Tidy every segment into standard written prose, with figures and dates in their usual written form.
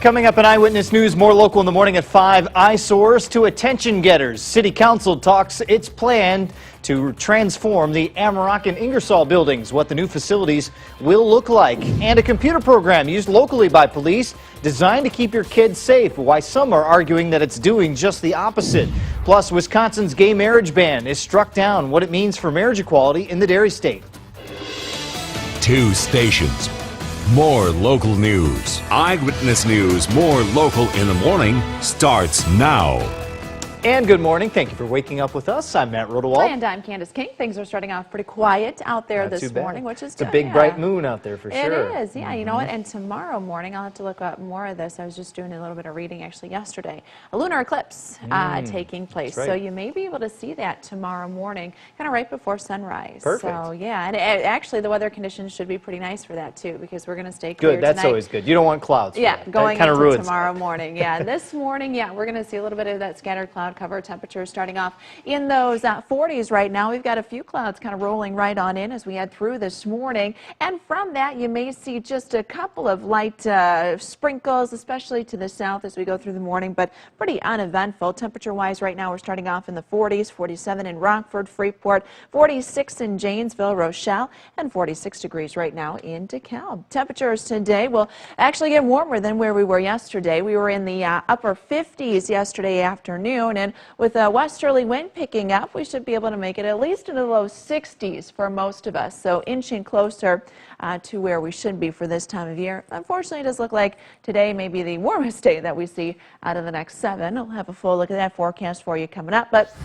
Coming up in Eyewitness News, more local in the morning at 5, eyesores to attention getters. City Council talks its plan to transform the Amaroq and Ingersoll buildings, what the new facilities will look like, and a computer program used locally by police designed to keep your kids safe, why some are arguing that it's doing just the opposite. Plus, Wisconsin's gay marriage ban is struck down, what it means for marriage equality in the Dairy State. 2 stations. More local news. Eyewitness News, more local in the morning, starts now. And good morning. Thank you for waking up with us. I'm Matt Rodewald. And I'm Candace King. Things are starting off pretty quiet out there this morning, which is good. It's a big, bright moon out there for sure. It is, yeah. You know what? And tomorrow morning, I'll have to look up more of this. I was just doing a little bit of reading actually yesterday. A lunar eclipse taking place. Right. So you may be able to see that tomorrow morning, kind of right before sunrise. Perfect. So, yeah. And actually, the weather conditions should be pretty nice for that, too, because we're going to stay clear Good. That's tonight. always good. You don't want clouds. Yeah, going that into ruins tomorrow morning. Yeah, this morning, yeah, we're going to see a little bit of that scattered cloud cover. Temperatures starting off in those 40s right now. We've got a few clouds kind of rolling right on in as we head through this morning. And from that, you may see just a couple of light sprinkles, especially to the south as we go through the morning, but pretty uneventful. Temperature-wise right now, we're starting off in the 40s, 47 in Rockford, Freeport, 46 in Janesville, Rochelle, and 46 degrees right now in DeKalb. Temperatures today will actually get warmer than where we were yesterday. We were in the upper 50s yesterday afternoon, and with a westerly wind picking up, we should be able to make it at least in the low 60s for most of us. So inching closer to where we should be for this time of year. Unfortunately, it does look like today may be the warmest day that we see out of the next 7. I'll have a full look at that forecast for you coming up. But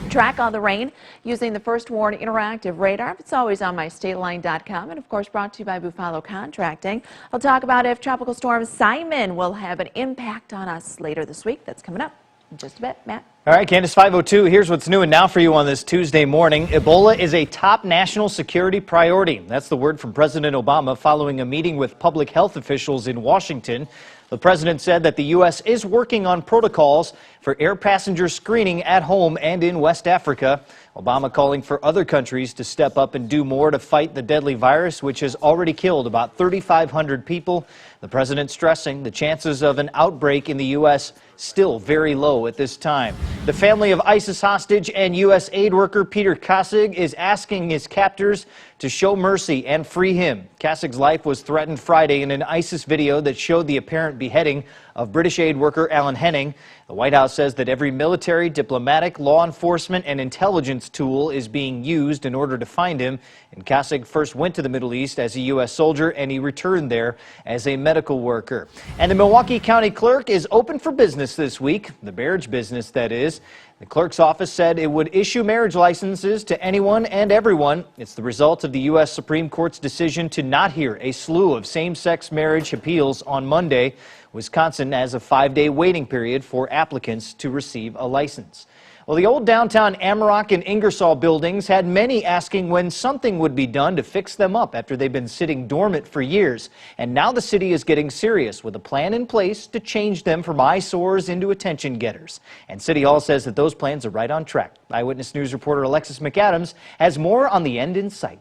track all the rain using the First Warn interactive radar. It's always on mystateline.com, and of course brought to you by Buffalo Contracting. I'll talk about if Tropical Storm Simon will have an impact on us later this week. That's coming up in just a bit. Matt? All right, Candace, 5:02. Here's what's new and now for you on this Tuesday morning. Ebola is a top national security priority. That's the word from President Obama following a meeting with public health officials in Washington. The president said that the U.S. is working on protocols for air passenger screening at home and in West Africa. Obama calling for other countries to step up and do more to fight the deadly virus, which has already killed about 3,500 people. The president stressing the chances of an outbreak in the U.S. still very low at this time. The family of ISIS hostage and U.S. aid worker Peter Kassig is asking his captors to show mercy and free him. Kassig's life was threatened Friday in an ISIS video that showed the apparent beheading of British aid worker Alan Henning. The White House says that every military, diplomatic, law enforcement, and intelligence tool is being used in order to find him. And Kassig first went to the Middle East as a U.S. soldier, and he returned there as a medical worker. And the Milwaukee County Clerk is open for business this week, the marriage business, that is. The clerk's office said it would issue marriage licenses to anyone and everyone. It's the result of the U.S. Supreme Court's decision to not hear a slew of same-sex marriage appeals on Monday. Wisconsin has a 5-day waiting period for applicants to receive a license. Well, the old downtown Amaroq and Ingersoll buildings had many asking when something would be done to fix them up after they've been sitting dormant for years. And now the city is getting serious with a plan in place to change them from eyesores into attention getters. And City Hall says that those plans are right on track. Eyewitness News reporter Alexis McAdams has more on the end in sight.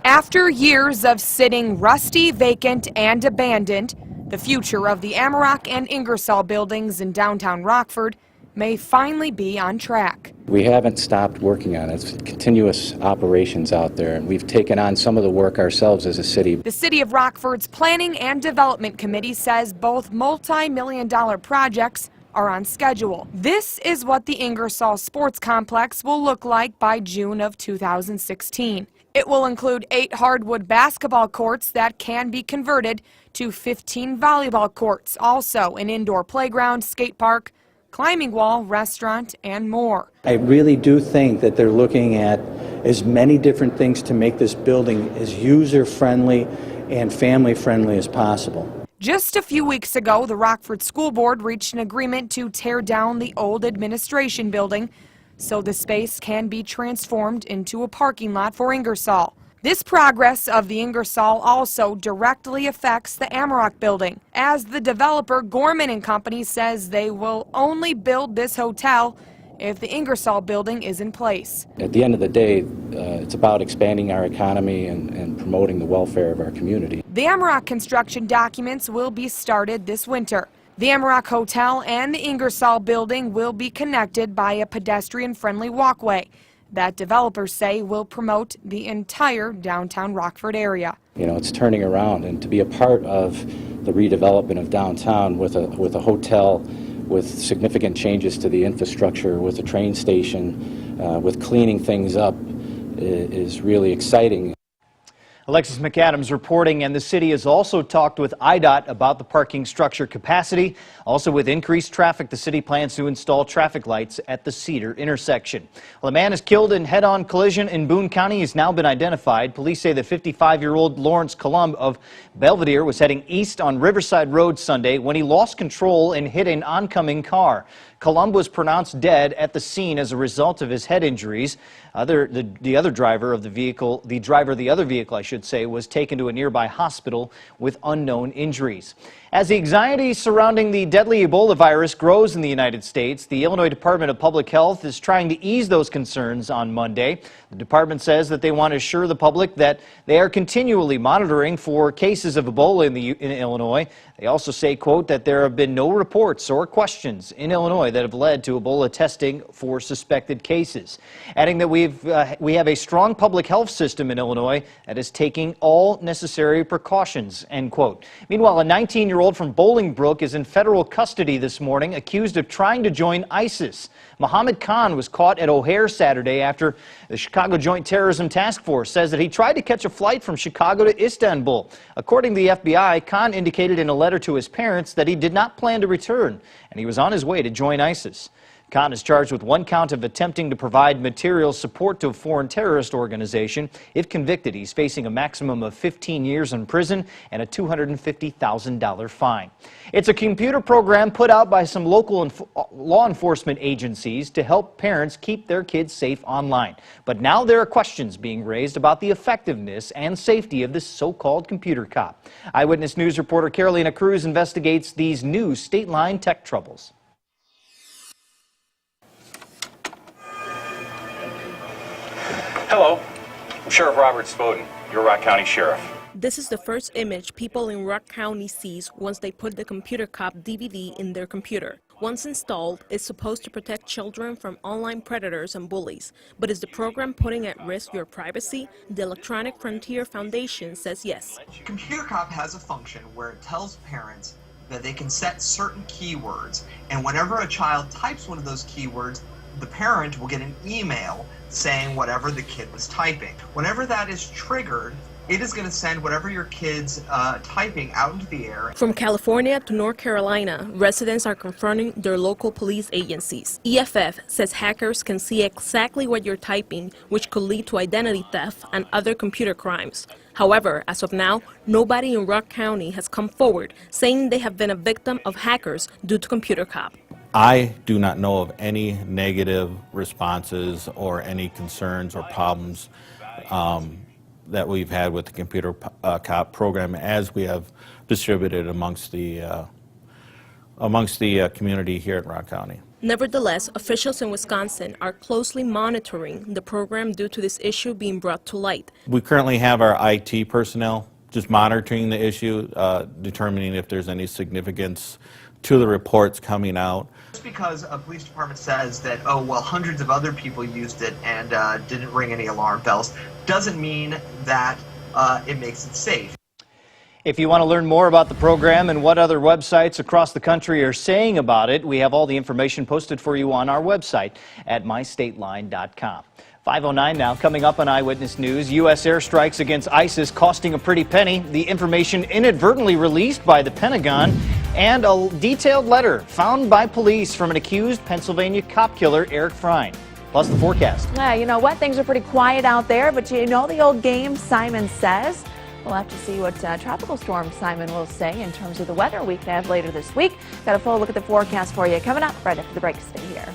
After years of sitting rusty, vacant, and abandoned, the future of the Amaroq and Ingersoll buildings in downtown Rockford may finally be on track. We haven't stopped working on it. It's continuous operations out there, and we've taken on some of the work ourselves as a city. The City of Rockford's Planning and Development Committee says both multi-million-dollar projects are on schedule. This is what the Ingersoll Sports Complex will look like by June of 2016. It will include 8 hardwood basketball courts that can be converted to 15 volleyball courts, also an indoor playground, skate park, climbing wall, restaurant, and more. I really do think that they're looking at as many different things to make this building as user-friendly and family-friendly as possible. Just a few weeks ago, the Rockford School Board reached an agreement to tear down the old administration building so the space can be transformed into a parking lot for Ingersoll. This progress of the Ingersoll also directly affects the Amaroq building, as the developer Gorman and Company says they will only build this hotel if the Ingersoll building is in place. At the end of the day, it's about expanding our economy and promoting the welfare of our community. The Amarok construction documents will be started this winter. The Amarok Hotel and the Ingersoll building will be connected by a pedestrian-friendly walkway that developers say will promote the entire downtown Rockford area. You know, it's turning around, and to be a part of the redevelopment of downtown with a hotel, with significant changes to the infrastructure, with a train station, with cleaning things up, is really exciting. Alexis McAdams reporting, and the city has also talked with IDOT about the parking structure capacity. Also, with increased traffic, the city plans to install traffic lights at the Cedar intersection. Well, a man is killed in head-on collision in Boone County. He's now been identified. Police say that 55-year-old Lawrence Columb of Belvedere was heading east on Riverside Road Sunday when he lost control and hit an oncoming car. Columb was pronounced dead at the scene as a result of his head injuries. The driver of the other vehicle, I should say, was taken to a nearby hospital with unknown injuries. As the anxiety surrounding the deadly Ebola virus grows in the United States, the Illinois Department of Public Health is trying to ease those concerns on Monday. The department says that they want to assure the public that they are continually monitoring for cases of Ebola in Illinois. They also say, quote, that there have been no reports or questions in Illinois that have led to Ebola testing for suspected cases. Adding that we have a strong public health system in Illinois that is taking all necessary precautions, end quote. Meanwhile, a 19-year-old from Bolingbrook is in federal custody this morning, accused of trying to join ISIS. Mohammed Khan was caught at O'Hare Saturday after the Chicago Joint Terrorism Task Force says that he tried to catch a flight from Chicago to Istanbul. According to the FBI, Khan indicated in a letter to his parents that he did not plan to return, and he was on his way to join ISIS. Khan is charged with one count of attempting to provide material support to a foreign terrorist organization. If convicted, he's facing a maximum of 15 years in prison and a $250,000 fine. It's a computer program put out by some local law enforcement agencies to help parents keep their kids safe online. But now there are questions being raised about the effectiveness and safety of this so-called computer cop. Eyewitness News reporter Carolina Cruz investigates these new state-line tech troubles. Hello, I'm Sheriff Robert Spoden, your Rock County Sheriff. This is the first image people in Rock County sees once they put the Computer Cop DVD in their computer. Once installed, it's supposed to protect children from online predators and bullies. But is the program putting at risk your privacy? The Electronic Frontier Foundation says yes. Computer Cop has a function where it tells parents that they can set certain keywords, and whenever a child types one of those keywords, the parent will get an email saying whatever the kid was typing. Whenever that is triggered, it is going to send whatever your kid's typing out into the air. From California to North Carolina, residents are confronting their local police agencies. EFF says hackers can see exactly what you're typing, which could lead to identity theft and other computer crimes. However, as of now, nobody in Rock County has come forward saying they have been a victim of hackers due to Computer Cop. I do not know of any negative responses or any concerns or problems that we've had with the Computer Cop program as we have distributed amongst the community here in Rock County. Nevertheless, officials in Wisconsin are closely monitoring the program due to this issue being brought to light. We currently have our IT personnel just monitoring the issue, determining if there's any significance to the reports coming out. Just because a police department says that, oh, well, hundreds of other people used it and didn't ring any alarm bells, doesn't mean that it makes it safe. If you want to learn more about the program and what other websites across the country are saying about it, we have all the information posted for you on our website at mystateline.com. 5:09 now, coming up on Eyewitness News. U.S. airstrikes against ISIS costing a pretty penny. The information inadvertently released by the Pentagon, and a detailed letter found by police from an accused Pennsylvania cop killer, Eric Frine. Plus the forecast. Yeah, you know what? Things are pretty quiet out there, but you know the old game, Simon Says. We'll have to see what tropical storm Simon will say in terms of the weather we have later this week. Got a full look at the forecast for you coming up right after the break. Stay here.